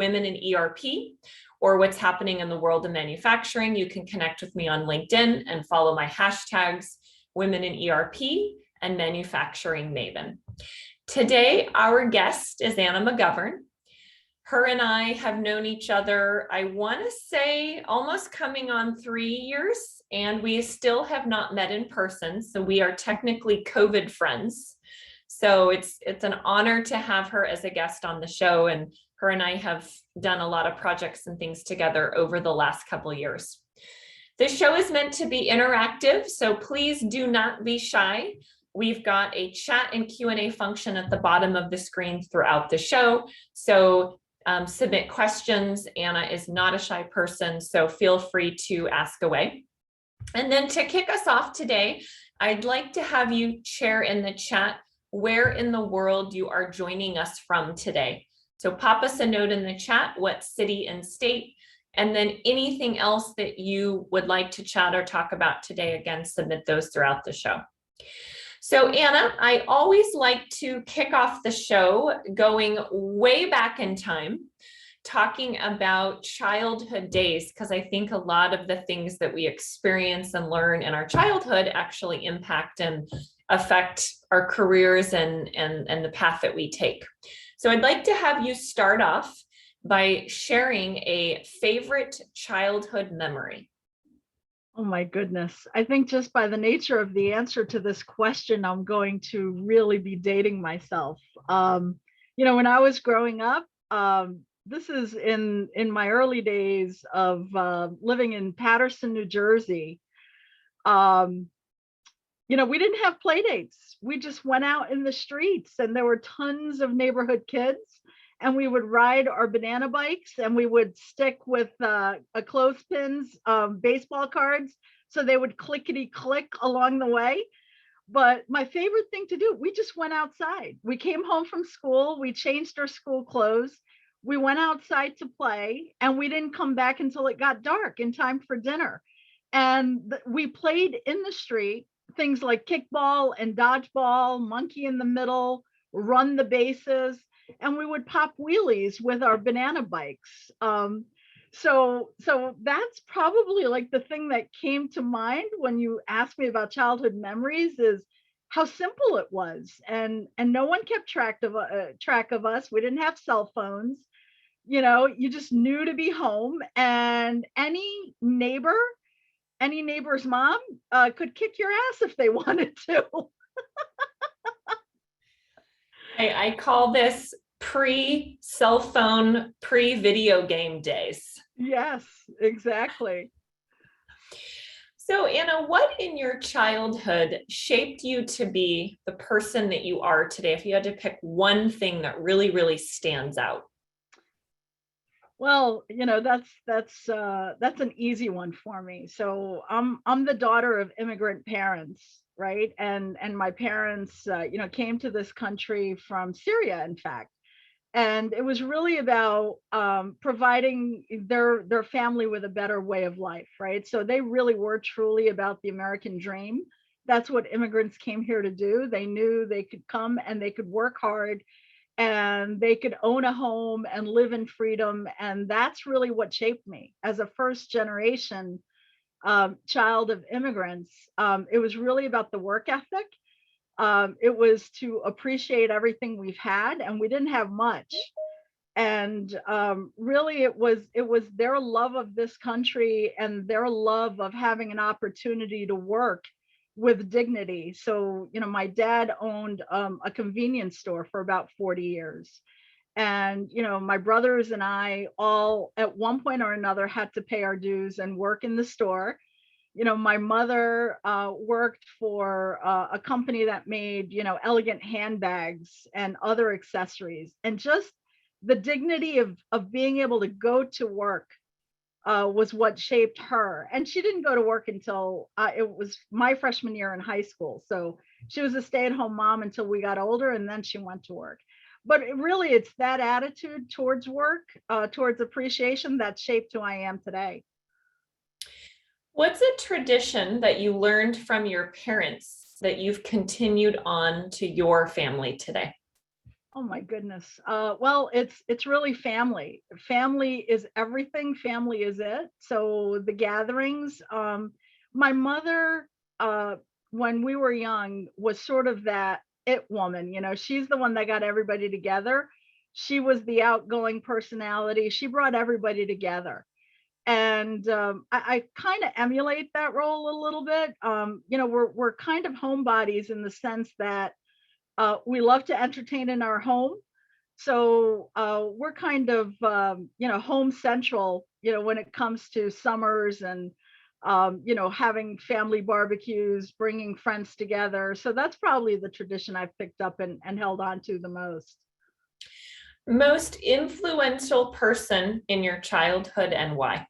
women in ERP or what's happening in the world of manufacturing, you can connect with me on LinkedIn and follow my hashtags, Women in ERP and Manufacturing Maven. Today, our guest is Anna McGovern. Her and I have known each other, I want to say, almost coming on 3 years, and we still have not met in person. So we are technically COVID friends. So it's an honor to have her as a guest on the show. And her and I have done a lot of projects and things together over the last couple of years. This show is meant to be interactive, so please do not be shy. We've got a chat and Q&A function at the bottom of the screen throughout the show. So submit questions. Anna is not a shy person, so feel free to ask away. And then to kick us off today, I'd like to have you share in the chat where in the world you are joining us from today. So pop us a note in the chat, what city and state, and then anything else that you would like to chat or talk about today. Again, submit those throughout the show. So Anna, I always like to kick off the show going way back in time, talking about childhood days, because I think a lot of the things that we experience and learn in our childhood actually impact and affect our careers and the path that we take. So I'd like to have you start off by sharing a favorite childhood memory. Oh my goodness. I think just by the nature of the answer to this question, I'm going to really be dating myself. When I was growing up, this is in my early days of living in Paterson, New Jersey. We didn't have play dates. We just went out in the streets and there were tons of neighborhood kids. And we would ride our banana bikes and we would stick with clothespins, baseball cards, so they would clickety click along the way. But my favorite thing to do, we just went outside. We came home from school, we changed our school clothes, we went outside to play, and we didn't come back until it got dark in time for dinner. And we played in the street, things like kickball and dodgeball, monkey in the middle, run the bases. And we would pop wheelies with our banana bikes. So that's probably like the thing that came to mind when you asked me about childhood memories, is how simple it was. And no one kept track of us. We didn't have cell phones. You just knew to be home, and any neighbor's mom could kick your ass if they wanted to. I call this pre-cell phone, pre-video game days. Yes, exactly. So Anna, what in your childhood shaped you to be the person that you are today? If you had to pick one thing that really, really stands out. Well, that's an easy one for me. So I'm the daughter of immigrant parents, right? And my parents, came to this country from Syria, in fact. And it was really about providing their family with a better way of life, right? So they really were truly about the American dream. That's what immigrants came here to do. They knew they could come and they could work hard and they could own a home and live in freedom. And that's really what shaped me as a first generation child of immigrants. It was really about the work ethic. It was to appreciate everything we've had, and we didn't have much. And really, it was their love of this country and their love of having an opportunity to work with dignity. So, my dad owned a convenience store for about 40 years. And, my brothers and I all at one point or another had to pay our dues and work in the store. My mother worked for a company that made, elegant handbags and other accessories. And just the dignity of being able to go to work was what shaped her. And she didn't go to work until it was my freshman year in high school. So she was a stay-at-home mom until we got older, and then she went to work. But really, it's that attitude towards work, towards appreciation, that shaped who I am today. What's a tradition that you learned from your parents that you've continued on to your family today? Oh my goodness. Well, it's really family. Family is everything. Family is it. So the gatherings. My mother, uh, when we were young, was sort of that it woman. You know, she's the one that got everybody together. She was the outgoing personality. She brought everybody together, and I kind of emulate that role a little bit. You know, we're kind of homebodies in the sense that we love to entertain in our home, so we're kind of you know, home central, you know, when it comes to summers and you know, having family barbecues, bringing friends together. So that's probably the tradition I've picked up and held on to the most. Most influential person in your childhood and why?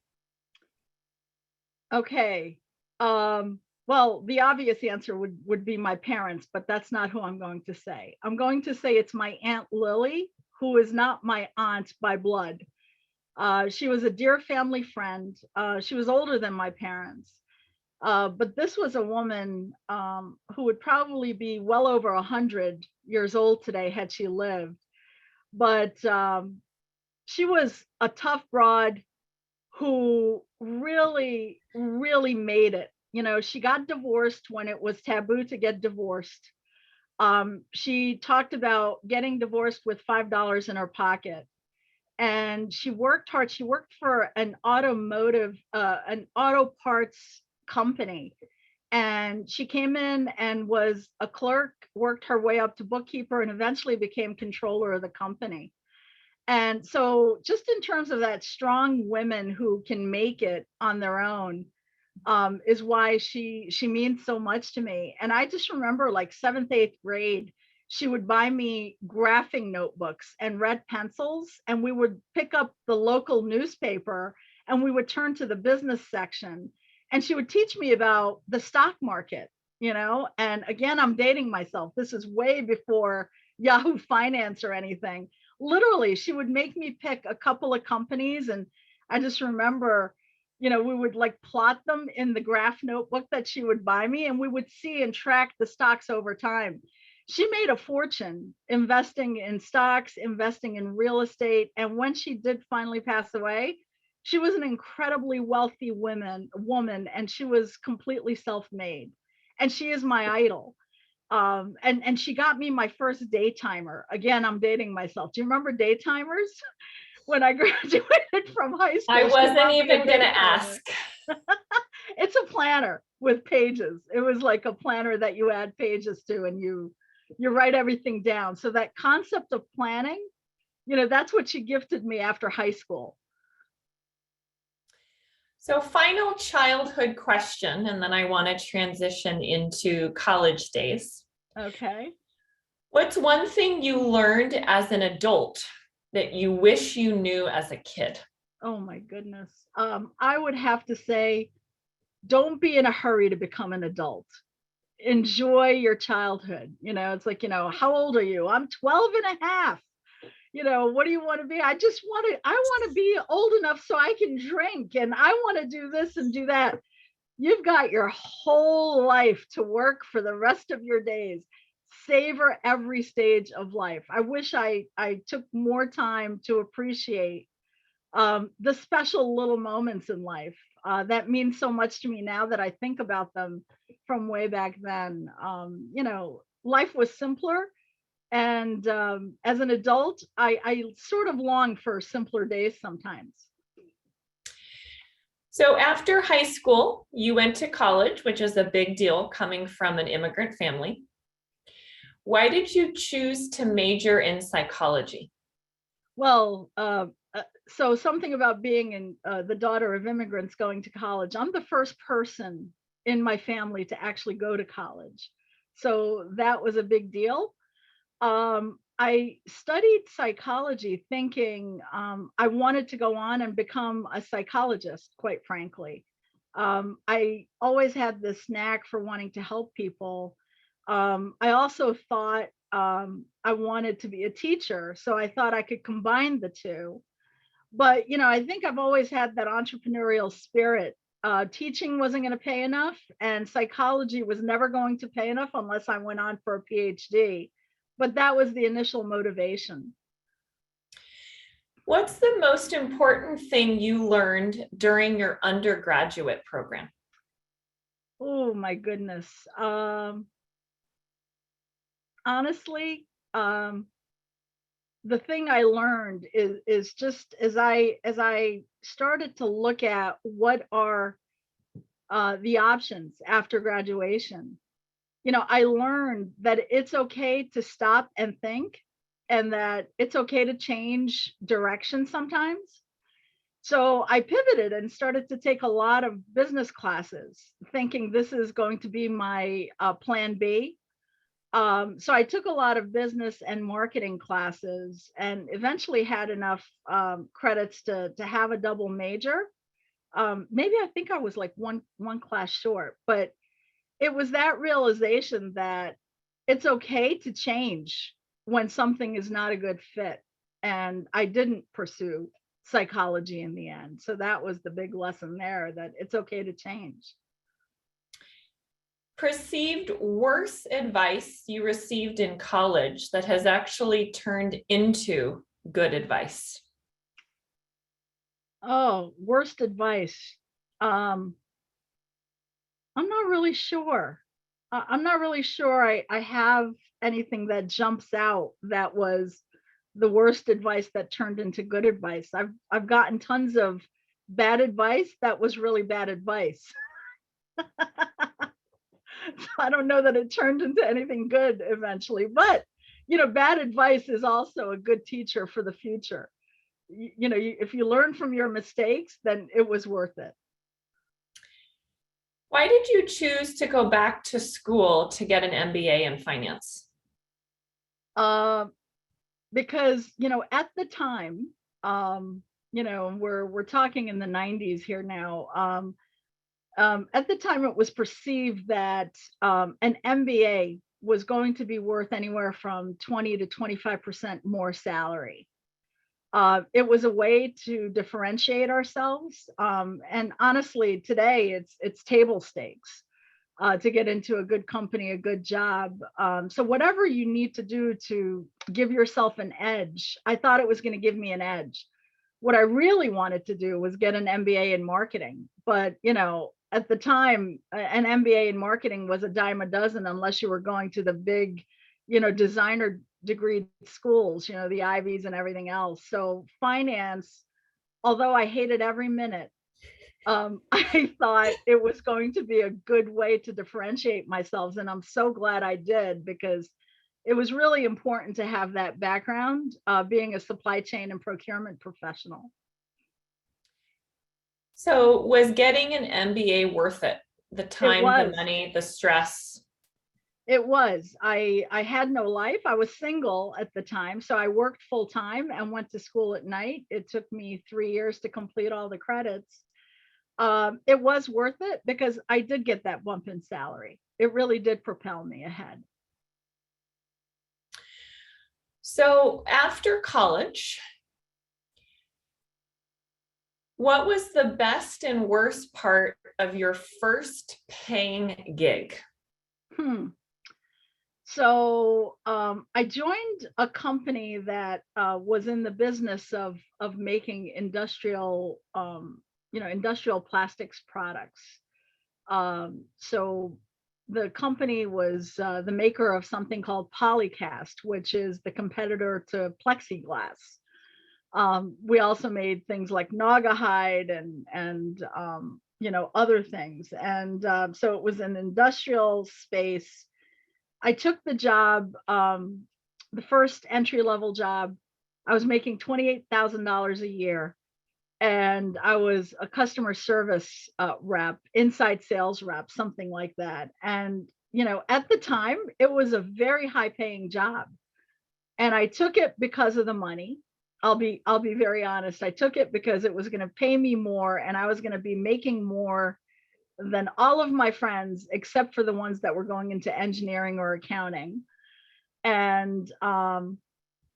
Okay. Well, the obvious answer would be my parents, but that's not who I'm going to say. I'm going to say it's my Aunt Lily, who is not my aunt by blood. She was a dear family friend. She was older than my parents. But this was a woman who would probably be well over 100 years old today had she lived. But she was a tough broad who really, really made it. You know, she got divorced when it was taboo to get divorced. She talked about getting divorced with $5 in her pocket, and she worked hard. She worked for an auto parts company, and she came in and was a clerk, worked her way up to bookkeeper, and eventually became controller of the company. And so, just in terms of that strong women who can make it on their own, is why she means so much to me. And I just remember, like, seventh, eighth grade, she would buy me graphing notebooks and red pencils, and we would pick up the local newspaper and we would turn to the business section, and she would teach me about the stock market, you know. And again, I'm dating myself. This is way before Yahoo Finance or anything. Literally, she would make me pick a couple of companies, and I just remember, you know, we would like plot them in the graph notebook that she would buy me, and we would see and track the stocks over time. She made a fortune investing in stocks, investing in real estate. And when she did finally pass away, she was an incredibly wealthy woman, and she was completely self-made. And she is my idol. And she got me my first day timer. Again, I'm dating myself. Do you remember day timers? When I graduated from high I school, she wasn't bought me a even going day to timer. ask. It's a planner with pages. It was like a planner that you add pages to, and you write everything down. So that concept of planning, you know, that's what she gifted me after high school. So, final childhood question, and then I want to transition into college days. Okay. What's one thing you learned as an adult that you wish you knew as a kid? Oh my goodness. I would have to say, don't be in a hurry to become an adult. Enjoy your childhood. You know, it's like, you know, how old are you? I'm 12 and a half. You know, what do you want to be? I want to be old enough so I can drink, and I want to do this and do that. You've got your whole life to work for the rest of your days. Savor every stage of life. I wish I took more time to appreciate the special little moments in life that mean so much to me now that I think about them from way back then. You know, life was simpler, and as an adult, I sort of long for simpler days sometimes. So, after high school, you went to college, which is a big deal coming from an immigrant family. Why did you choose to major in psychology? Well, so something about being the daughter of immigrants going to college. I'm the first person in my family to actually go to college. So that was a big deal. I studied psychology thinking I wanted to go on and become a psychologist, quite frankly. I always had this knack for wanting to help people. I also thought I wanted to be a teacher, so I thought I could combine the two. But, you know, I think I've always had that entrepreneurial spirit. Teaching wasn't going to pay enough, and psychology was never going to pay enough unless I went on for a PhD. but that was the initial motivation. What's the most important thing you learned during your undergraduate program? Oh my goodness. Honestly, the thing I learned is just as I started to look at what are the options after graduation. I learned that it's okay to stop and think, and that it's okay to change direction sometimes. So I pivoted and started to take a lot of business classes, thinking this is going to be my plan B. So I took a lot of business and marketing classes, and eventually had enough credits to have a double major. Maybe I think I was like one class short, but it was that realization that it's okay to change when something is not a good fit. And I didn't pursue psychology in the end. So that was the big lesson there, that it's okay to change. Perceived worse advice you received in college that has actually turned into good advice? Oh, worst advice. Um, I'm not really sure. I'm not really sure I have anything that jumps out that was the worst advice that turned into good advice. I've gotten tons of bad advice that was really bad advice. So I don't know that it turned into anything good eventually, but bad advice is also a good teacher for the future. If you learn from your mistakes, then it was worth it. Why did you choose to go back to school to get an MBA in finance? Uh, because at the time, we're talking in the 90s here now. At the time, it was perceived that an MBA was going to be worth anywhere from 20 to 25% more salary. It was a way to differentiate ourselves, and honestly, today it's table stakes to get into a good company, a good job. So whatever you need to do to give yourself an edge, I thought it was going to give me an edge. What I really wanted to do was get an MBA in marketing, but at the time, an MBA in marketing was a dime a dozen unless you were going to the big, designer degree schools, the Ivies and everything else. So finance, although I hated every minute, I thought it was going to be a good way to differentiate myself. And I'm so glad I did, because it was really important to have that background, being a supply chain and procurement professional. So was getting an MBA worth it? The It time, the was. money, the stress? It was. I had no life. I was single at the time, so I worked full time and went to school at night. It took me 3 years to complete all the credits. It was worth it because I did get that bump in salary. It really did propel me ahead. So after college, what was the best and worst part of your first paying gig? Hmm. So I joined a company that was in the business of making industrial plastics products. So the company was the maker of something called polycast, which is the competitor to plexiglass. We also made things like naugahyde and other things, and so it was an industrial space. I took the job, the first entry level job. I was making $28,000 a year, and I was a customer service rep, inside sales rep, something like that. And at the time, it was a very high paying job, and I took it because of the money. I'll be very honest. I took it because it was going to pay me more, and I was going to be making more than all of my friends, except for the ones that were going into engineering or accounting. And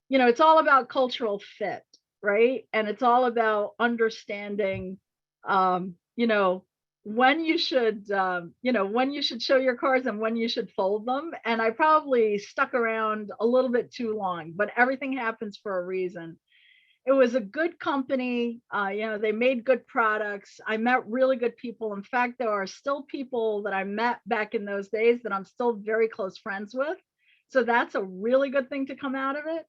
it's all about cultural fit, right? And it's all about understanding, um, you know, when you should, when you should show your cards and when you should fold them. And I probably stuck around a little bit too long, but everything happens for a reason. It was a good company. They made good products. I met really good people. In fact, there are still people that I met back in those days that I'm still very close friends with. So that's a really good thing to come out of it.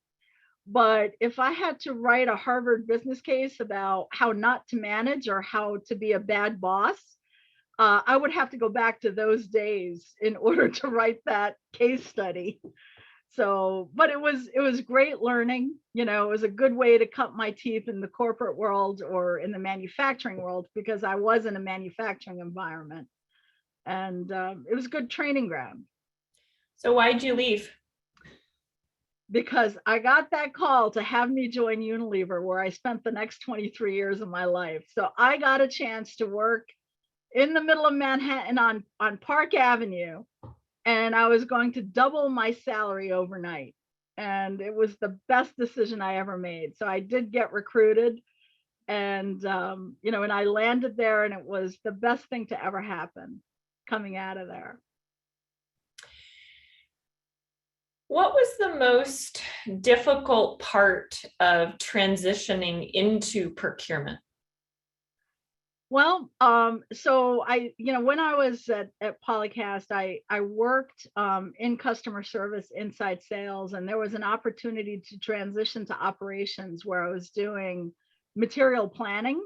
But if I had to write a Harvard business case about how not to manage or how to be a bad boss, I would have to go back to those days in order to write that case study. So, but it was great learning. It was a good way to cut my teeth in the corporate world or in the manufacturing world, because I was in a manufacturing environment, and it was a good training ground. So why'd you leave? Because I got that call to have me join Unilever, where I spent the next 23 years of my life. So I got a chance to work in the middle of Manhattan on Park Avenue, and I was going to double my salary overnight. And it was the best decision I ever made. So I did get recruited, and and I landed there, and it was the best thing to ever happen coming out of there. What was the most difficult part of transitioning into procurement? Well, so when I was at Polycast, I worked in customer service, inside sales, and there was an opportunity to transition to operations where I was doing material planning,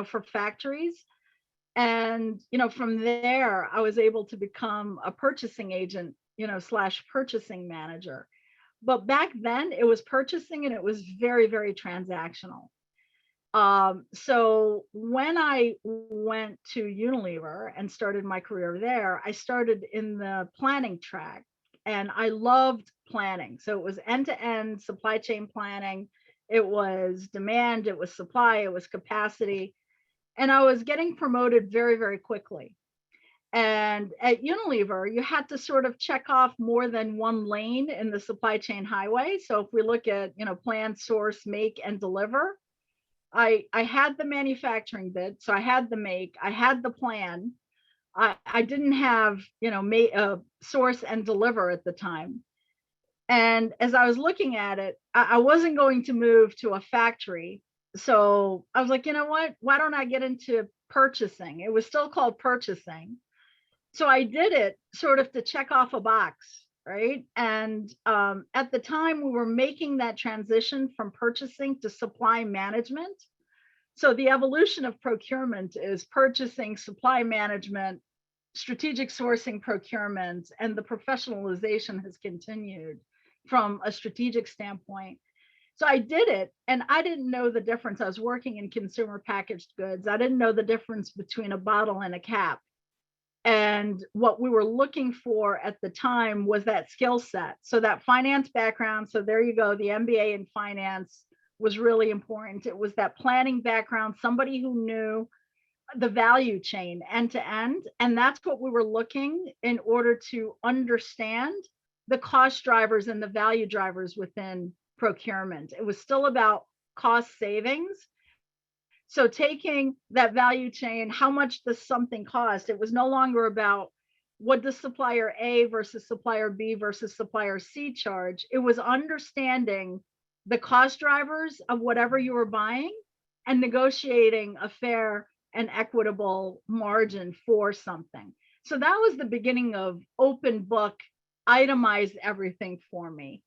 for factories. And, from there, I was able to become a purchasing agent, slash purchasing manager. But back then it was purchasing, and it was very, very transactional. So when I went to Unilever and started my career there, I started in the planning track, and I loved planning. So it was end-to-end supply chain planning. It was demand, it was supply, it was capacity. And I was getting promoted very, very quickly. And at Unilever, you had to sort of check off more than one lane in the supply chain highway. So if we look at, plan, source, make, and deliver, I had the manufacturing bit, so I had the make, I had the plan. I didn't have, source and deliver at the time. And as I was looking at it, I wasn't going to move to a factory. So I was like, you know what? Why don't I get into purchasing? It was still called purchasing. So I did it sort of to check off a box, right? And at the time, we were making that transition from purchasing to supply management. So the evolution of procurement is purchasing, supply management, strategic sourcing, procurement, and the professionalization has continued from a strategic standpoint. So I did it, and I didn't know the difference. I was working in consumer packaged goods. I didn't know the difference between a bottle and a cap. And what we were looking for at the time was that skill set. So that finance background. So there you go. The MBA in finance was really important. It was that planning background, somebody who knew the value chain end to end. And that's what we were looking in order to understand the cost drivers and the value drivers within procurement. It was still about cost savings. So taking that value chain, how much does something cost? It was no longer about what does supplier A versus supplier B versus supplier C charge. It was understanding the cost drivers of whatever you were buying and negotiating a fair and equitable margin for something. So that was the beginning of open book, itemized everything for me.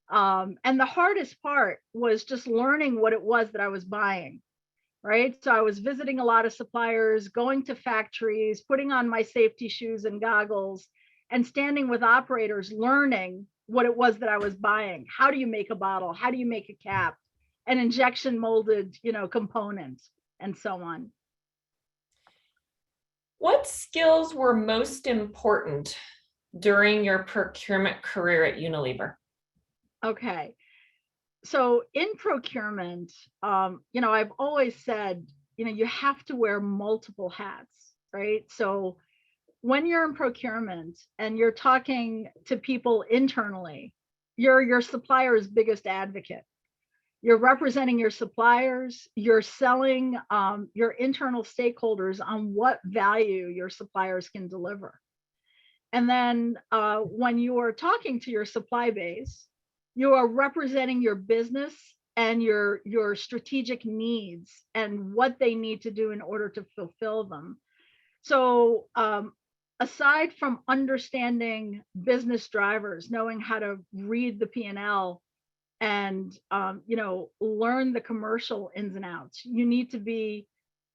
And the hardest part was just learning what it was that I was buying. Right. So I was visiting a lot of suppliers, going to factories, putting on my safety shoes and goggles, and standing with operators, learning what it was that I was buying. How do you make a bottle? How do you make a cap? An injection molded, components, and so on. What skills were most important during your procurement career at Unilever? Okay. So in procurement, I've always said, you have to wear multiple hats, right? So when you're in procurement and you're talking to people internally, you're your supplier's biggest advocate. You're representing your suppliers, you're selling your internal stakeholders on what value your suppliers can deliver. And then when you are talking to your supply base, you are representing your business and your strategic needs and what they need to do in order to fulfill them. So aside from understanding business drivers, knowing how to read the P&L and learn the commercial ins and outs, you need to be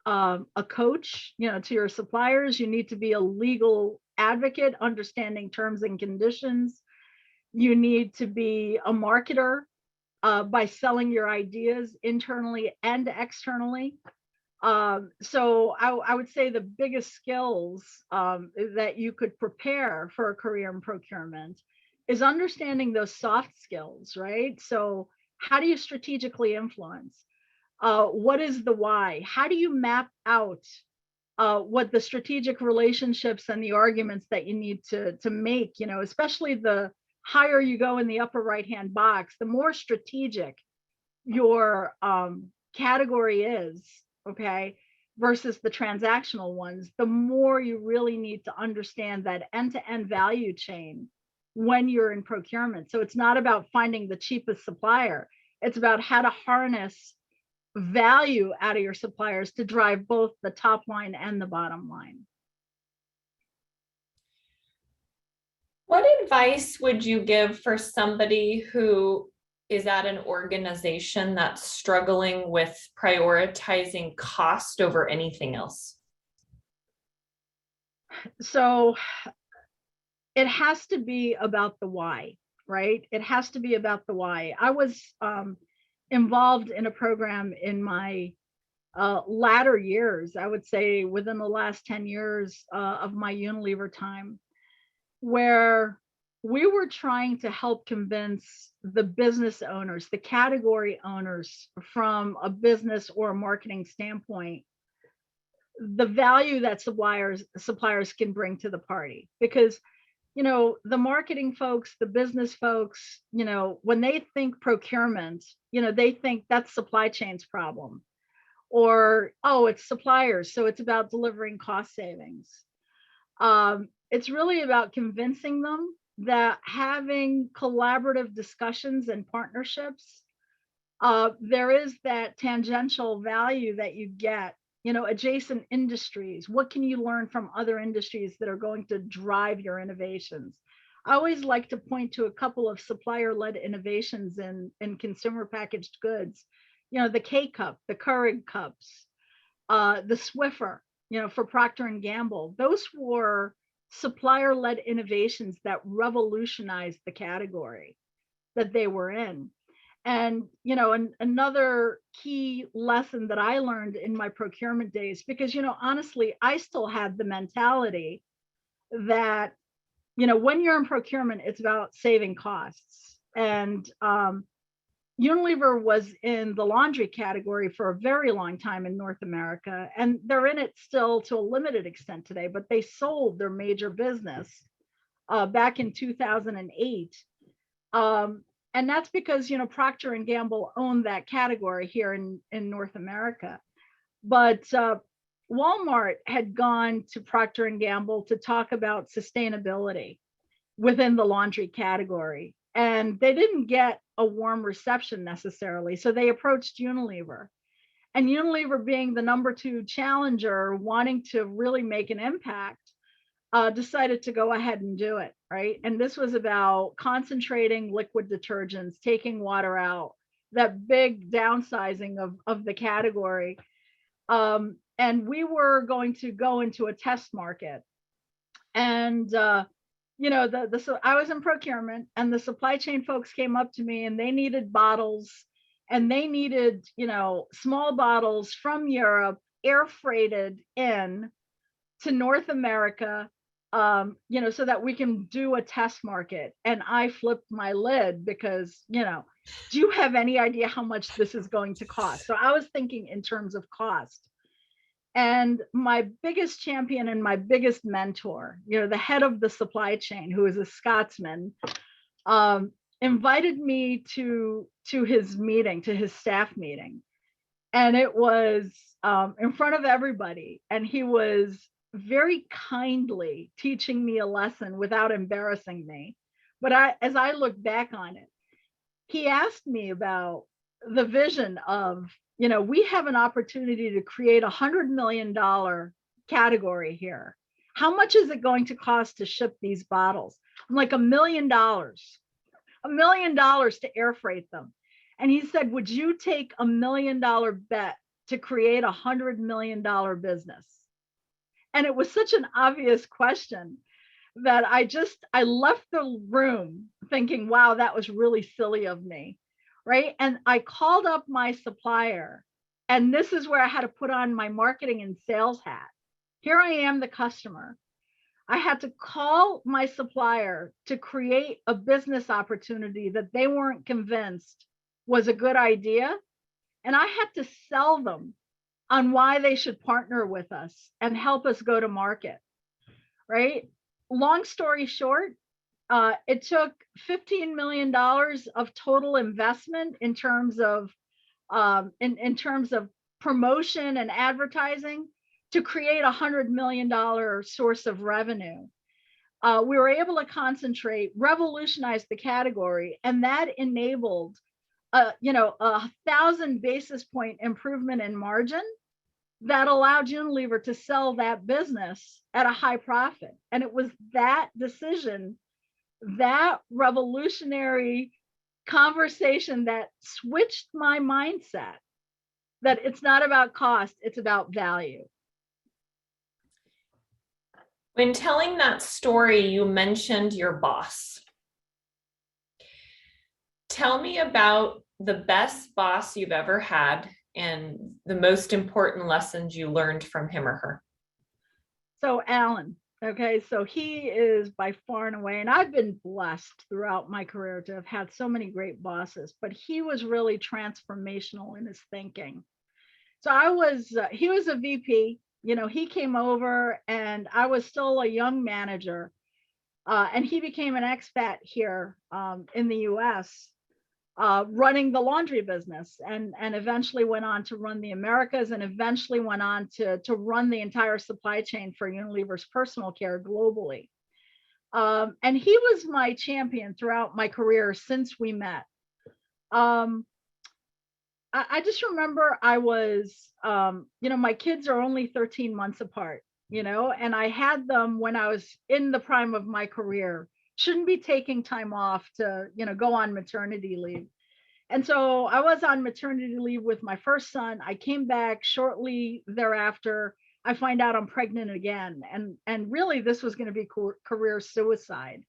a coach, to your suppliers. You need to be a legal advocate, understanding terms and conditions. You need to be a marketer by selling your ideas internally and externally. So I would say the biggest skills that you could prepare for a career in procurement is understanding those soft skills, right? So how do you strategically influence? What is the why? How do you map out what the strategic relationships and the arguments that you need to make, especially the higher you go in the upper right-hand box, the more strategic your category is, okay, versus the transactional ones, the more you really need to understand that end-to-end value chain when you're in procurement. So it's not about finding the cheapest supplier. It's about how to harness value out of your suppliers to drive both the top line and the bottom line. What advice would you give for somebody who is at an organization that's struggling with prioritizing cost over anything else? So it has to be about the why, right? It has to be about the why. I was involved in a program in my latter years, I would say within the last 10 years of my Unilever time, where we were trying to help convince the business owners, the category owners from a business or a marketing standpoint, the value that suppliers can bring to the party. Because, the marketing folks, the business folks, when they think procurement, they think that's supply chain's problem. Or, oh, it's suppliers, so it's about delivering cost savings. It's really about convincing them that having collaborative discussions and partnerships, there is that tangential value that you get, adjacent industries. What can you learn from other industries that are going to drive your innovations? I always like to point to a couple of supplier-led innovations in consumer packaged goods. The K-Cup, the Keurig cups, the Swiffer, for Procter and Gamble. Those were supplier-led innovations that revolutionized the category that they were in. And, another key lesson that I learned in my procurement days, because, honestly, I still had the mentality that, when you're in procurement, it's about saving costs. And Unilever was in the laundry category for a very long time in North America, and they're in it still to a limited extent today, but they sold their major business back in 2008. And that's because, Procter and Gamble owned that category here in North America. But Walmart had gone to Procter and Gamble to talk about sustainability within the laundry category. And they didn't get a warm reception necessarily. So they approached Unilever. And Unilever, being the number 2 challenger, wanting to really make an impact, decided to go ahead and do it, right? And this was about concentrating liquid detergents, taking water out, that big downsizing of the category. And we were going to go into a test market. And I was in procurement, and the supply chain folks came up to me, and they needed bottles, and they needed, small bottles from Europe, air freighted in to North America, so that we can do a test market. And I flipped my lid because, do you have any idea how much this is going to cost? So I was thinking in terms of cost. And my biggest champion and my biggest mentor, the head of the supply chain, who is a Scotsman, invited me to his meeting, to his staff meeting. And it was in front of everybody. And he was very kindly teaching me a lesson without embarrassing me. But as I look back on it, he asked me about the vision of, we have an opportunity to create $100 million category here. How much is it going to cost to ship these bottles? I'm like, $1 million, $1 million to air freight them. And he said, would you take $1 million bet to create $100 million business? And it was such an obvious question that I left the room thinking, wow, that was really silly of me, right? And I called up my supplier, and this is where I had to put on my marketing and sales hat. Here I am, the customer. I had to call my supplier to create a business opportunity that they weren't convinced was a good idea. And I had to sell them on why they should partner with us and help us go to market, right? Long story short, it took $15 million of total investment in terms of in terms of promotion and advertising to create $100 million source of revenue. We were able to concentrate, revolutionize the category, and that enabled a 1,000 basis point improvement in margin that allowed Unilever to sell that business at a high profit. And it was that decision, that revolutionary conversation that switched my mindset, that it's not about cost, it's about value. When telling that story, you mentioned your boss. Tell me about the best boss you've ever had and the most important lessons you learned from him or her. So Alan, okay, so he is by far and away, and I've been blessed throughout my career to have had so many great bosses, but he was really transformational in his thinking. So he was a VP, he came over and I was still a young manager, and he became an expat here in the US. Running the laundry business, and eventually went on to run the Americas, and eventually went on to run the entire supply chain for Unilever's personal care globally. And he was my champion throughout my career since we met. I just remember I was, my kids are only 13 months apart, and I had them when I was in the prime of my career. Shouldn't be taking time off to, go on maternity leave. And so I was on maternity leave with my first son. I came back shortly thereafter. I find out I'm pregnant again. And really this was going to be career suicide.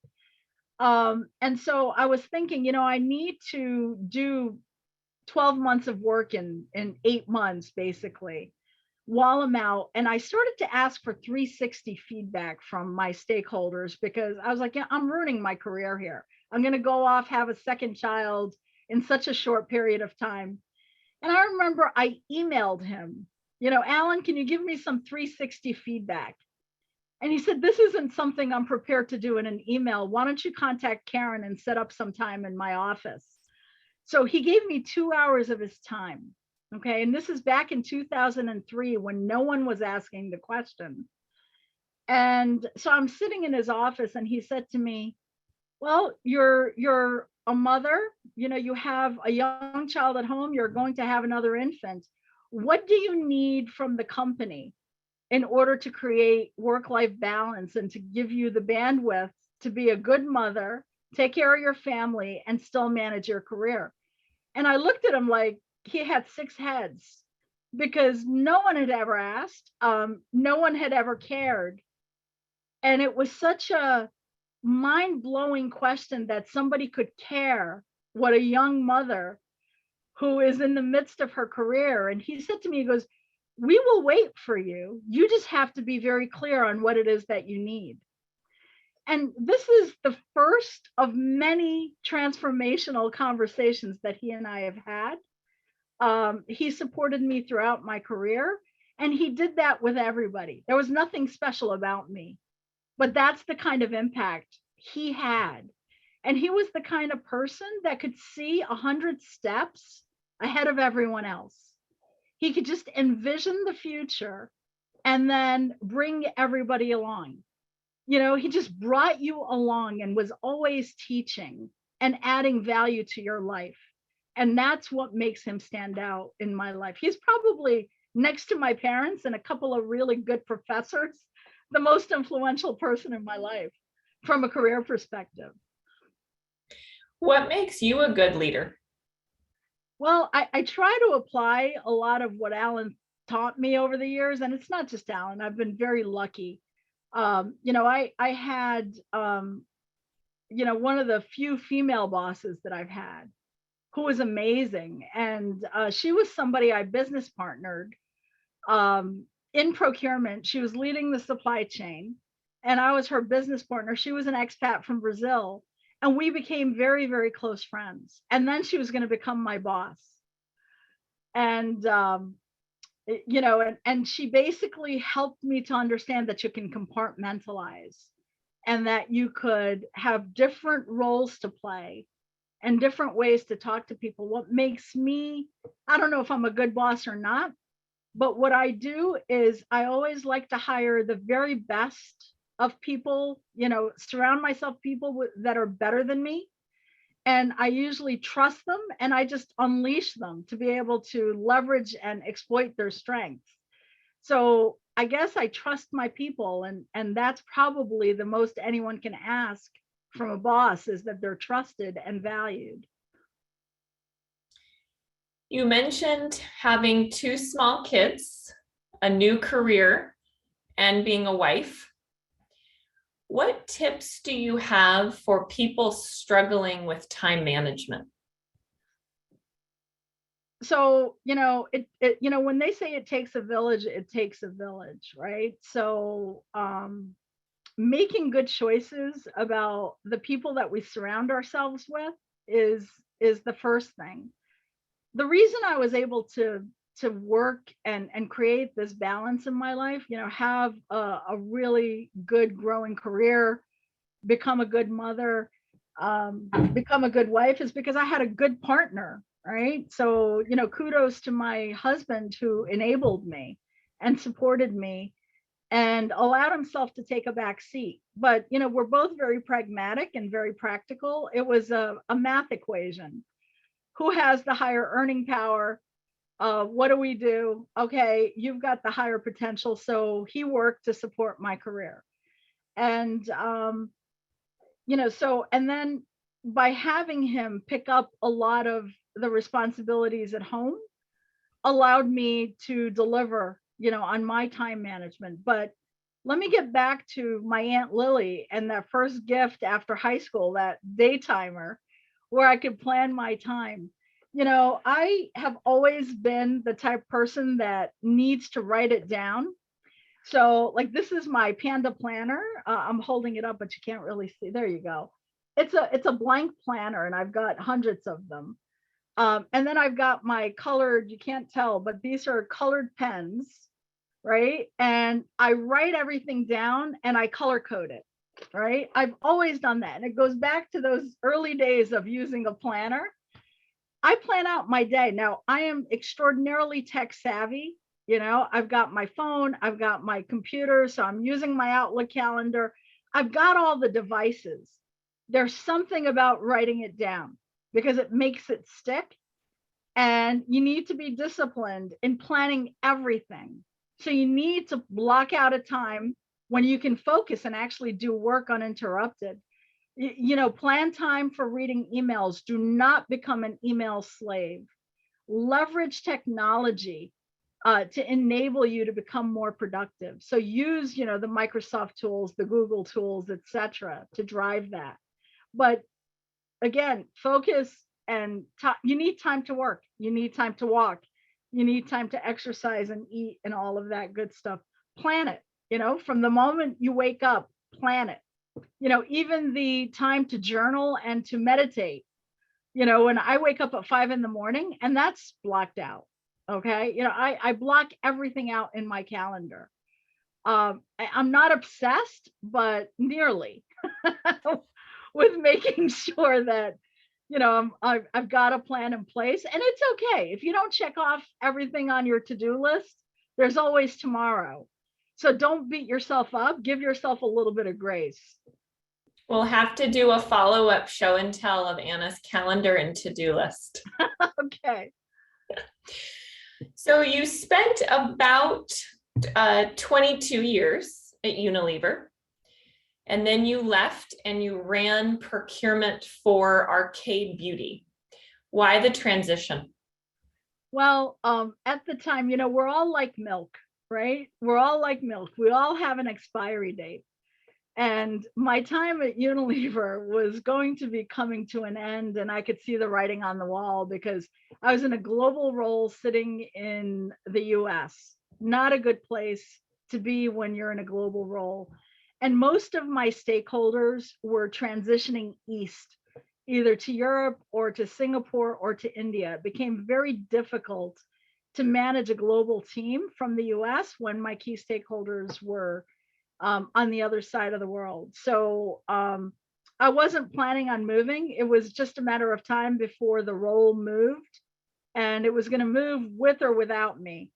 And so I was thinking, I need to do 12 months of work in 8 months, basically, while I'm out. And I started to ask for 360 feedback from my stakeholders, because I was like, yeah, I'm ruining my career here. I'm going to go off, have a second child in such a short period of time. And I remember I emailed him, Alan, can you give me some 360 feedback? And he said, this isn't something I'm prepared to do in an email. Why don't you contact Karen and set up some time in my office? So he gave me 2 hours of his time. Okay. And this is back in 2003 when no one was asking the question. And so I'm sitting in his office and he said to me, well, you're a mother, you have a young child at home, you're going to have another infant. What do you need from the company in order to create work-life balance and to give you the bandwidth to be a good mother, take care of your family, and still manage your career? And I looked at him like he had 6 heads, because no one had ever asked, no one had ever cared. And it was such a mind-blowing question that somebody could care what a young mother who is in the midst of her career. And he said to me, he goes, we will wait for you. You just have to be very clear on what it is that you need. And this is the first of many transformational conversations that he and I have had. He supported me throughout my career, and he did that with everybody. There was nothing special about me, but that's the kind of impact he had. And he was the kind of person that could see 100 steps ahead of everyone else. He could just envision the future and then bring everybody along. He just brought you along and was always teaching and adding value to your life. And that's what makes him stand out in my life. He's probably, next to my parents and a couple of really good professors, the most influential person in my life from a career perspective. What makes you a good leader? Well, I try to apply a lot of what Alan taught me over the years, and it's not just Alan. I've been very lucky. I had, one of the few female bosses that I've had who was amazing. And she was somebody I business partnered in procurement. She was leading the supply chain, and I was her business partner. She was an expat from Brazil, and we became very, very close friends. And then she was going to become my boss. And and she basically helped me to understand that you can compartmentalize and that you could have different roles to play and different ways to talk to people. What makes me, I don't know if I'm a good boss or not, but what I do is I always like to hire the very best of people, surround myself people that are better than me. And I usually trust them, and I just unleash them to be able to leverage and exploit their strengths. So I guess I trust my people, and that's probably the most anyone can ask from a boss, is that they're trusted and valued. You mentioned having 2 small kids, a new career, and being a wife. What tips do you have for people struggling with time management? So, when they say it takes a village, it takes a village, right? So, making good choices about the people that we surround ourselves with is the first thing. The reason I was able to work and create this balance in my life, have a really good growing career, become a good mother, become a good wife, is because I had a good partner, right? So, kudos to my husband who enabled me and supported me and allowed himself to take a back seat. But, we're both very pragmatic and very practical. It was a math equation. Who has the higher earning power? What do we do? Okay, you've got the higher potential. So he worked to support my career. And, and then by having him pick up a lot of the responsibilities at home allowed me to deliver, on my time management. But let me get back to my Aunt Lily and that first gift after high school, that daytimer, where I could plan my time. I have always been the type of person that needs to write it down. So, like, this is my Panda planner. I'm holding it up, but you can't really see. There you go. It's a blank planner, and I've got hundreds of them. And then I've got my colored, you can't tell, but these are colored pens, right? And I write everything down and I color code it, right? I've always done that. And it goes back to those early days of using a planner. I plan out my day. Now, I am extraordinarily tech savvy. I've got my phone, I've got my computer, so I'm using my Outlook calendar. I've got all the devices. There's something about writing it down because it makes it stick. And you need to be disciplined in planning everything. So you need to block out a time when you can focus and actually do work uninterrupted. Plan time for reading emails. Do not become an email slave. Leverage technology to enable you to become more productive. So use, the Microsoft tools, the Google tools, etc., to drive that. But again, focus, and you need time to work. You need time to walk. You need time to exercise and eat and all of that good stuff. Plan it, from the moment you wake up, plan it. Even the time to journal and to meditate. When I wake up at 5 a.m, and that's blocked out. Okay. I block everything out in my calendar. I'm not obsessed, but nearly. with making sure that, I've got a plan in place, and it's okay. If you don't check off everything on your to-do list, there's always tomorrow. So don't beat yourself up, give yourself a little bit of grace. We'll have to do a follow-up show and tell of Anna's calendar and to-do list. Okay. So you spent about 22 years at Unilever, and then you left and you ran procurement for Arcade Beauty. Why the transition? Well, at the time, we're all like milk, right? We're all like milk. We all have an expiry date. And my time at Unilever was going to be coming to an end, and I could see the writing on the wall because I was in a global role sitting in the US. Not a good place to be when you're in a global role. And most of my stakeholders were transitioning east, either to Europe or to Singapore or to India. It became very difficult to manage a global team from the US when my key stakeholders were on the other side of the world. So I wasn't planning on moving. It was just a matter of time before the role moved, and it was going to move with or without me.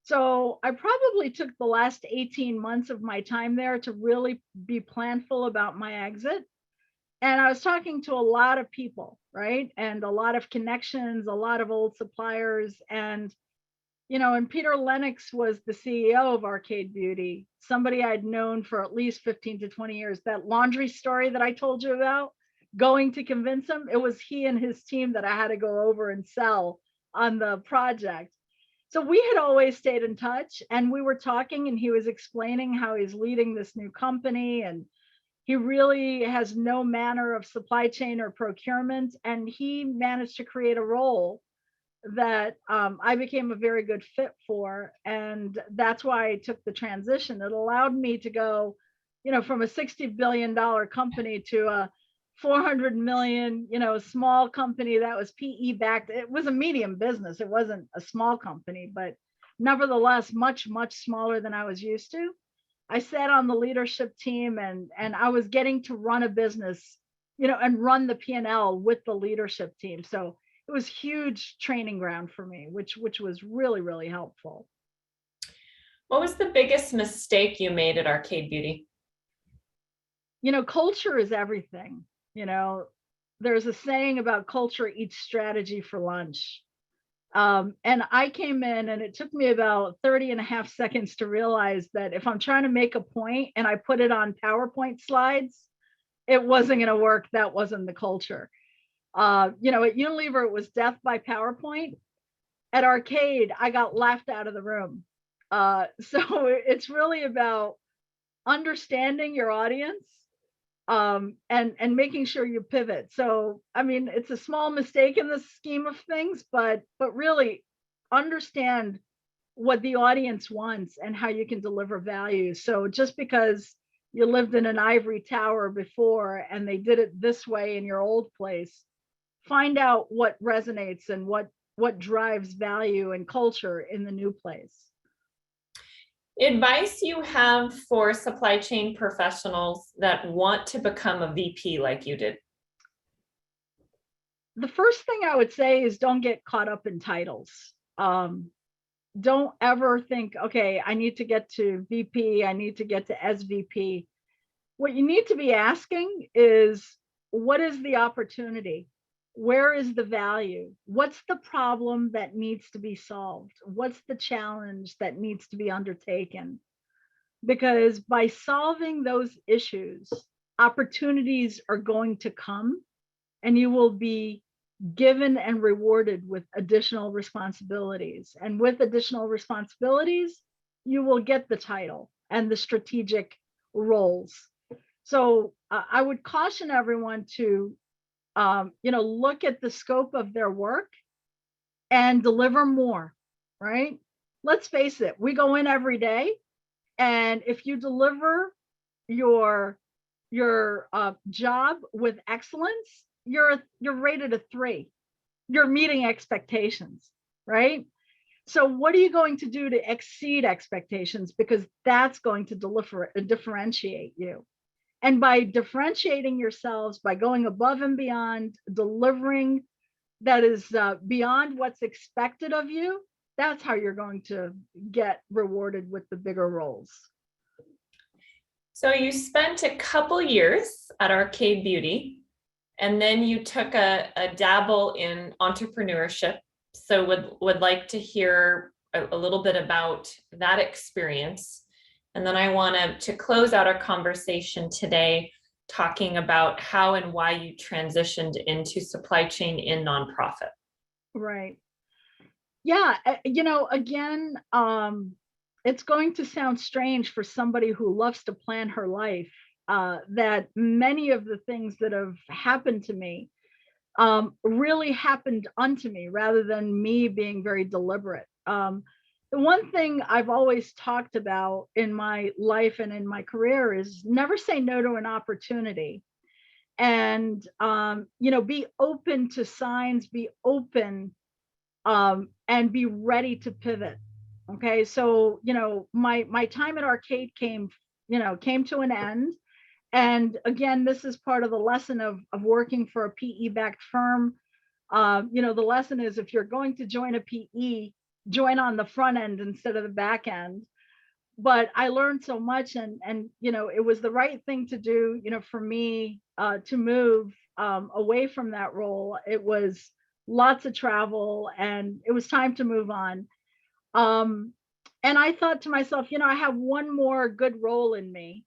So I probably took the last 18 months of my time there to really be planful about my exit. And I was talking to a lot of people, right? And a lot of connections, a lot of old suppliers. And Peter Lennox was the CEO of Arcade Beauty, somebody I'd known for at least 15 to 20 years. That laundry story that I told you about, going to convince him, it was he and his team that I had to go over and sell on the project. So we had always stayed in touch, and we were talking, and he was explaining how he's leading this new company, and he really has no manner of supply chain or procurement, and he managed to create a role that I became a very good fit for. And that's why I took the transition. It allowed me to go, from a $60 billion company to a 400 million, small company that was PE backed. It was a medium business. It wasn't a small company, but nevertheless, much, much smaller than I was used to. I sat on the leadership team, and I was getting to run a business, and run the P&L with the leadership team. So it was huge training ground for me, which was really, really helpful. What was the biggest mistake you made at Arcade Beauty? Culture is everything. There's a saying about culture eats strategy for lunch. And I came in, and it took me about 30 and a half seconds to realize that if I'm trying to make a point and I put it on PowerPoint slides, it wasn't going to work. That wasn't the culture. At Unilever, it was death by PowerPoint. At Arcade, I got laughed out of the room. So it's really about understanding your audience, and making sure you pivot. So, it's a small mistake in the scheme of things, but really understand what the audience wants and how you can deliver value. So just because you lived in an ivory tower before and they did it this way in your old place, find out what resonates and what drives value and culture in the new place. Advice you have for supply chain professionals that want to become a VP like you did? The first thing I would say is don't get caught up in titles. Don't ever think, okay, I need to get to VP, I need to get to SVP. What you need to be asking is, what is the opportunity? Where is the value? What's the problem that needs to be solved? What's the challenge that needs to be undertaken? Because by solving those issues, opportunities are going to come, and you will be given and rewarded with additional responsibilities. And with additional responsibilities, you will get the title and the strategic roles. So I would caution everyone to look at the scope of their work and deliver more, right? Let's face it, we go in every day, and if you deliver your job with excellence, you're rated a 3. You're meeting expectations, right? So what are you going to do to exceed expectations? Because that's going to differentiate you. And by differentiating yourselves, by going above and beyond, delivering that is beyond what's expected of you, that's how you're going to get rewarded with the bigger roles. So you spent a couple years at Arcade Beauty, and then you took a dabble in entrepreneurship. So would like to hear a little bit about that experience. And then I want to close out our conversation today talking about how and why you transitioned into supply chain in nonprofit. Right. Yeah. Again, it's going to sound strange for somebody who loves to plan her life, that many of the things that have happened to me really happened unto me rather than me being very deliberate. The one thing I've always talked about in my life and in my career is never say no to an opportunity. And, be open to signs, be open, and be ready to pivot. Okay. So, my time at Arcade came to an end. And again, this is part of the lesson of working for a PE backed firm. The lesson is, if you're going to join a PE, join on the front end instead of the back end. But I learned so much, and it was the right thing to do, for me to move away from that role. It was lots of travel, and it was time to move on. And I thought to myself, I have one more good role in me.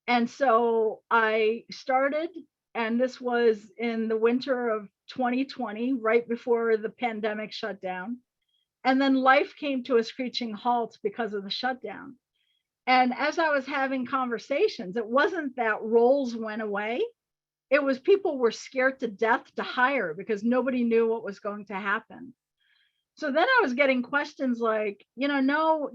And so I started, and this was in the winter of 2020, right before the pandemic shut down. And then life came to a screeching halt because of the shutdown. And as I was having conversations, it wasn't that roles went away. It was people were scared to death to hire because nobody knew what was going to happen. So then I was getting questions like, no,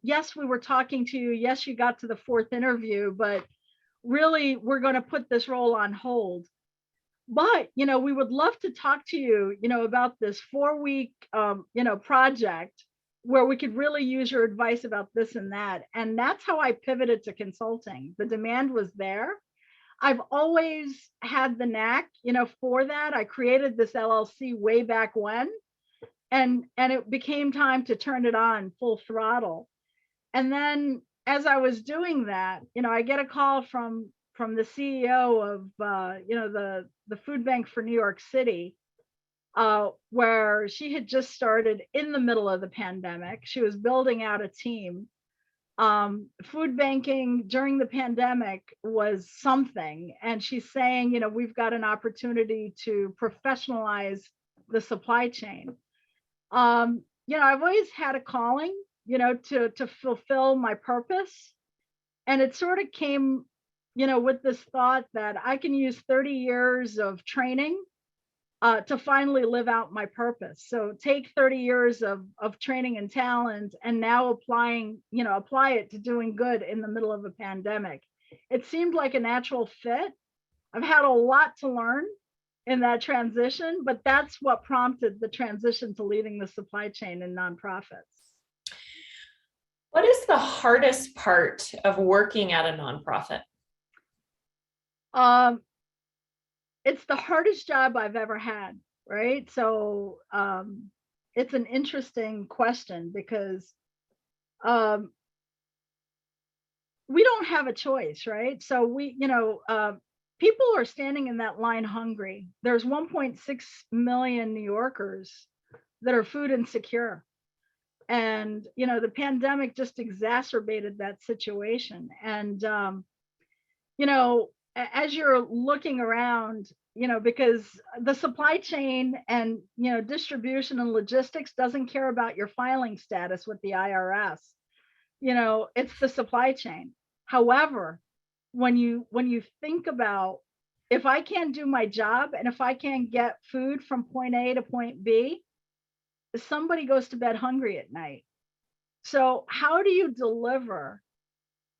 yes, we were talking to you. Yes, you got to the fourth interview, but really, we're going to put this role on hold. But, we would love to talk to you, about this 4-week, project where we could really use your advice about this and that. And that's how I pivoted to consulting. The demand was there. I've always had the knack, for that. I created this LLC way back when, and it became time to turn it on full throttle. And then as I was doing that, I get a call from the CEO of the food bank for New York City, where she had just started in the middle of the pandemic. She was building out a team. Food banking during the pandemic was something, and she's saying, we've got an opportunity to professionalize the supply chain. I've always had a calling, to fulfill my purpose. And it sort of came, with this thought that I can use 30 years of training to finally live out my purpose. So take 30 years of training and talent and now apply it to doing good in the middle of a pandemic. It seemed like a natural fit. I've had a lot to learn in that transition, but that's what prompted the transition to leading the supply chain in nonprofits. What is the hardest part of working at a nonprofit? It's the hardest job I've ever had, right? So it's an interesting question because we don't have a choice, right? So people are standing in that line hungry. There's 1.6 million New Yorkers that are food insecure. And, the pandemic just exacerbated that situation. And, as you're looking around, because the supply chain and, distribution and logistics doesn't care about your filing status with the IRS. It's the supply chain. However, when you think about, if I can't do my job and if I can't get food from point A to point B, somebody goes to bed hungry at night. So how do you deliver,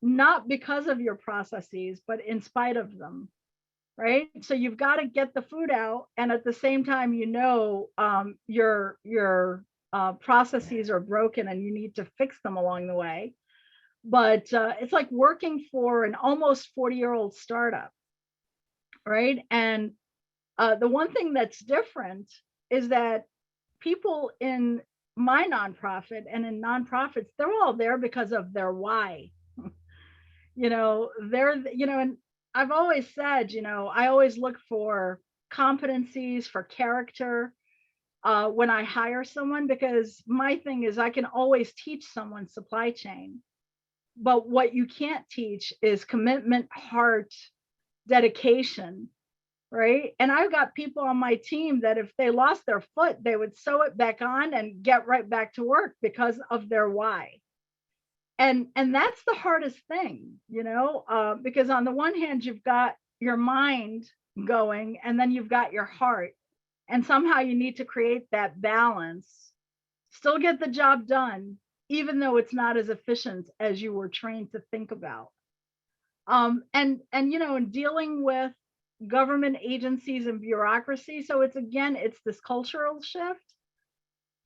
not because of your processes, but in spite of them, right? So you've got to get the food out, and at the same time, your processes are broken and you need to fix them along the way. but it's like working for an almost 40-year-old startup, right? And the one thing that's different is that people in my nonprofit and in nonprofits, they're all there because of their why. And I've always said, I always look for competencies, for character, when I hire someone, because my thing is I can always teach someone supply chain, but what you can't teach is commitment, heart, dedication, right? And I've got people on my team that if they lost their foot, they would sew it back on and get right back to work because of their why. And that's the hardest thing, because on the one hand, you've got your mind going, and then you've got your heart, and somehow you need to create that balance, still get the job done, even though it's not as efficient as you were trained to think about. And in dealing with government agencies and bureaucracy, so it's this cultural shift.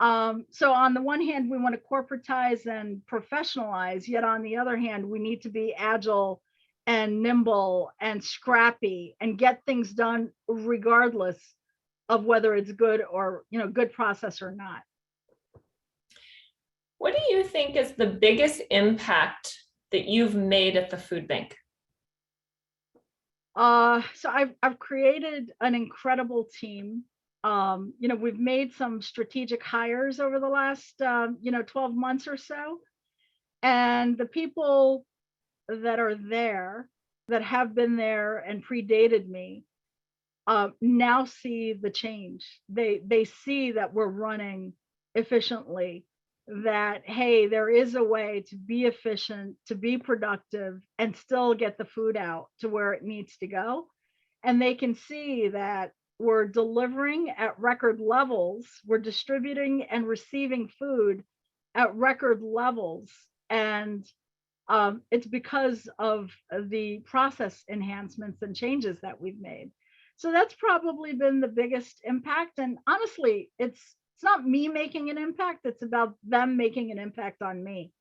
So on the one hand, we want to corporatize and professionalize, yet on the other hand, we need to be agile and nimble and scrappy and get things done regardless of whether it's good or, good process or not. What do you think is the biggest impact that you've made at the food bank? So I've created an incredible team. We've made some strategic hires over the last 12 months or so. And the people that are there, that have been there and predated me, now see the change. They see that we're running efficiently, that, hey, there is a way to be efficient, to be productive, and still get the food out to where it needs to go. And they can see that we're delivering at record levels, we're distributing and receiving food at record levels. And it's because of the process enhancements and changes that we've made. So that's probably been the biggest impact. And honestly, it's not me making an impact, it's about them making an impact on me,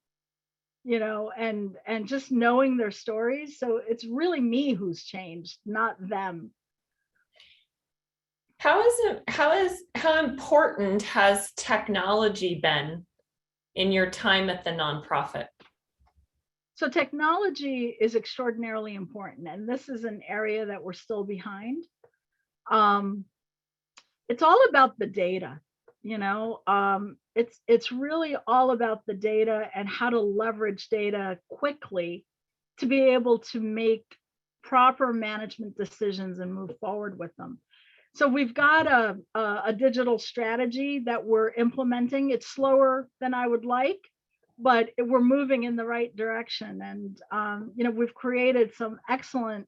and just knowing their stories. So it's really me who's changed, not them. How important has technology been in your time at the nonprofit? So technology is extraordinarily important, and this is an area that we're still behind. It's all about the data, it's really all about the data and how to leverage data quickly to be able to make proper management decisions and move forward with them. So we've got a digital strategy that we're implementing. It's slower than I would like, but we're moving in the right direction. And we've created some excellent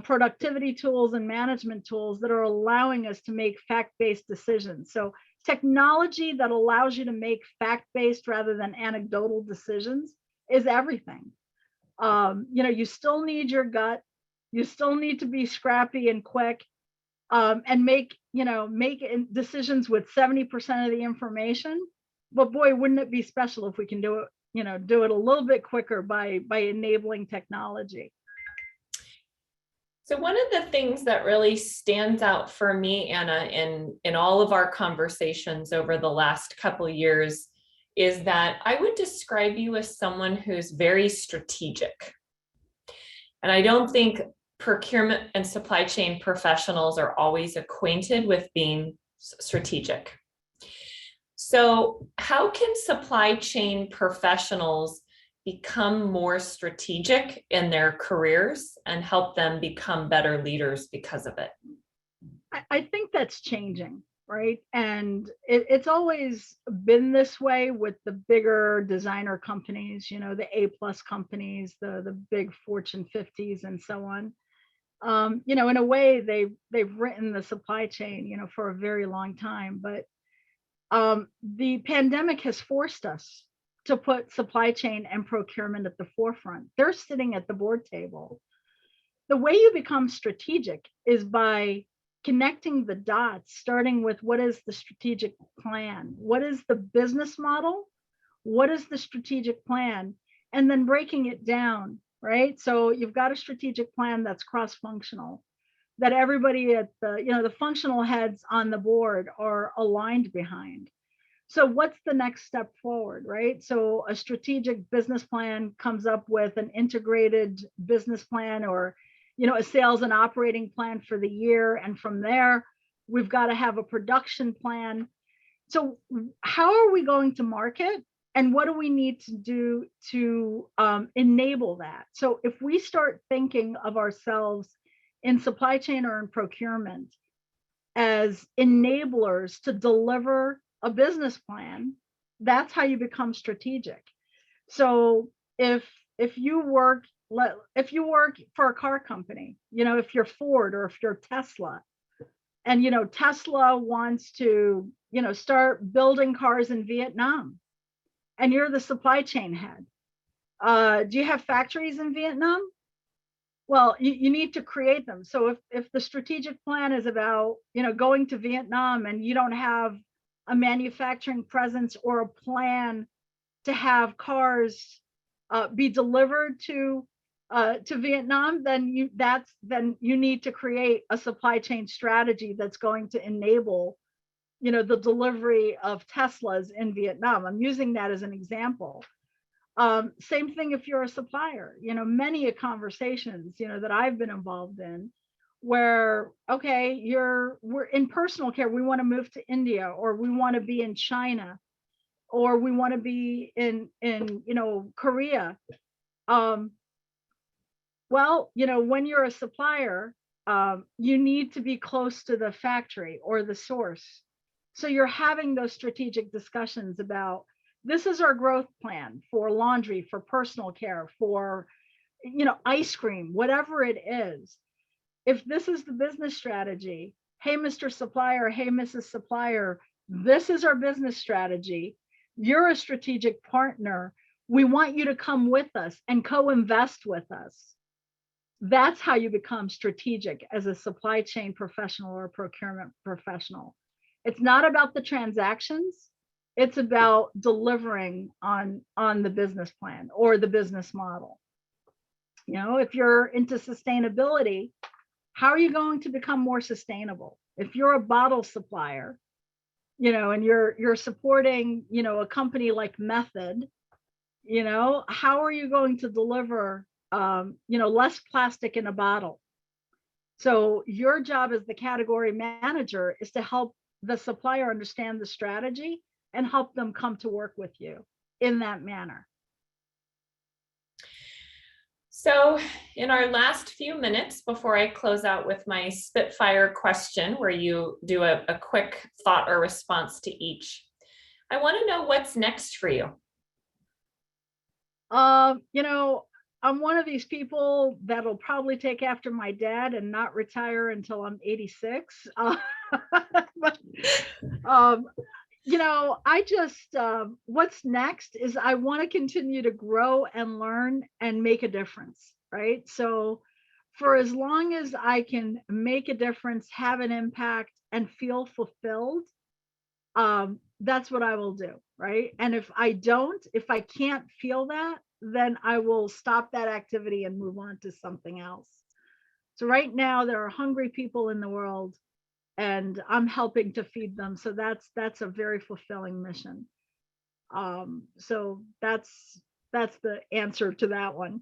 productivity tools and management tools that are allowing us to make fact-based decisions. So technology that allows you to make fact-based rather than anecdotal decisions is everything. You still need your gut, you still need to be scrappy and quick, and make decisions with 70% of the information. But boy, wouldn't it be special if we can do it a little bit quicker by enabling technology. So one of the things that really stands out for me, Anna, in all of our conversations over the last couple of years is that I would describe you as someone who's very strategic. And I don't think procurement and supply chain professionals are always acquainted with being strategic. So how can supply chain professionals become more strategic in their careers and help them become better leaders because of it? I think that's changing, right? And it's always been this way with the bigger designer companies, the A+ companies, the big Fortune 50s and so on. In a way, they've written the supply chain, for a very long time. But the pandemic has forced us to put supply chain and procurement at the forefront. They're sitting at the board table. The way you become strategic is by connecting the dots, starting with what is the strategic plan? What is the business model? What is the strategic plan? and then breaking it down, right? So you've got a strategic plan that's cross-functional, that everybody at the functional heads on the board are aligned behind. So what's the next step forward, right? So a strategic business plan comes up with an integrated business plan, or a sales and operating plan for the year. And from there, we've got to have a production plan. So how are we going to market? And what do we need to do to enable that? So if we start thinking of ourselves in supply chain or in procurement as enablers to deliver a business plan, that's how you become strategic. So if you work for a car company, if you're Ford or if you're Tesla, and Tesla wants to start building cars in Vietnam, and you're the supply chain head, do you have factories in Vietnam? Well, you need to create them. So if the strategic plan is about going to Vietnam, and you don't have a manufacturing presence or a plan to have cars be delivered to Vietnam, then you need to create a supply chain strategy that's going to enable the delivery of Teslas in Vietnam. I'm using that as an example. Same thing if you're a supplier. Many conversations that I've been involved in, where we're in personal care, we want to move to India, or we want to be in China, or we want to be in Korea. Well, when you're a supplier, you need to be close to the factory or the source. So you're having those strategic discussions about, this is our growth plan for laundry, for personal care, for ice cream, whatever it is. If this is the business strategy, hey, Mr. Supplier, hey, Mrs. Supplier, this is our business strategy. You're a strategic partner. We want you to come with us and co-invest with us. That's how you become strategic as a supply chain professional or a procurement professional. It's not about the transactions. It's about delivering on the business plan or the business model. If you're into sustainability, how are you going to become more sustainable? If you're a bottle supplier, and you're supporting, a company like Method, how are you going to deliver, less plastic in a bottle? So your job as the category manager is to help the supplier understand the strategy and help them come to work with you in that manner. So in our last few minutes before I close out with my spitfire question, where you do a quick thought or response to each, I want to know what's next for you. I'm one of these people that'll probably take after my dad and not retire until I'm 86. But I just, what's next is I want to continue to grow and learn and make a difference, right? So for as long as I can make a difference, have an impact, and feel fulfilled, that's what I will do, right? And if I can't feel that, then I will stop that activity and move on to something else. So right now there are hungry people in the world, and I'm helping to feed them. So that's a very fulfilling mission. So that's the answer to that one.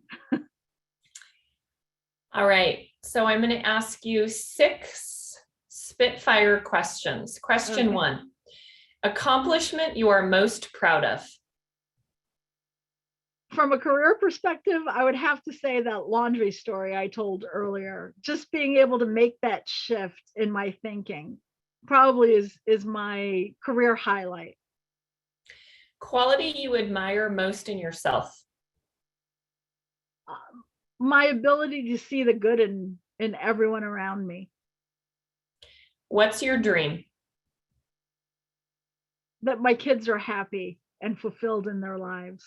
All right. So I'm going to ask you 6 spitfire questions. Question Okay. 1, accomplishment you are most proud of. From a career perspective, I would have to say that laundry story I told earlier. Just being able to make that shift in my thinking probably is my career highlight. Quality you admire most in yourself. My ability to see the good in everyone around me. What's your dream? That my kids are happy and fulfilled in their lives.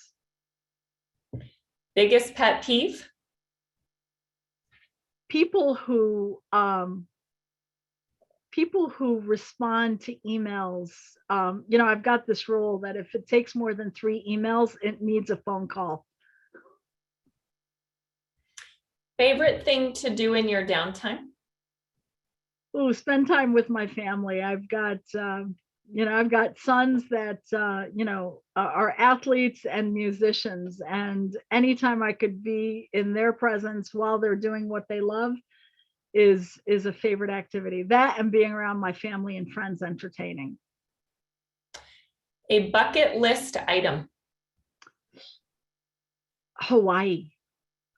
Biggest pet peeve? People who respond to emails. I've got this rule that if it takes more than 3 emails, it needs a phone call. Favorite thing to do in your downtime? Oh, spend time with my family. I've got sons that, are athletes and musicians. And anytime I could be in their presence while they're doing what they love is a favorite activity. That and being around my family and friends entertaining. A bucket list item. Hawaii.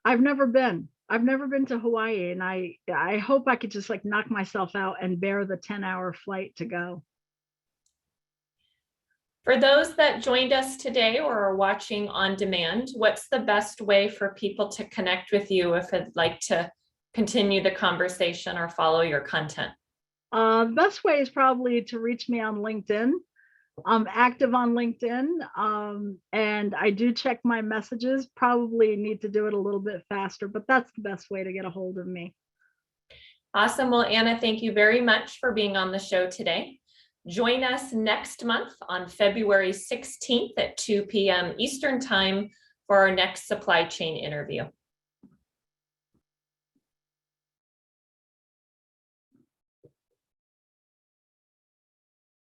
I've never been. I've never been to Hawaii, and I hope I could just like knock myself out and bear the 10-hour flight to go. For those that joined us today or are watching on demand, what's the best way for people to connect with you if they'd like to continue the conversation or follow your content? The best way is probably to reach me on LinkedIn. I'm active on LinkedIn, and I do check my messages. Probably need to do it a little bit faster, but that's the best way to get a hold of me. Awesome. Well, Anna, thank you very much for being on the show today. Join us next month on February 16th at 2 p.m. Eastern Time for our next supply chain interview.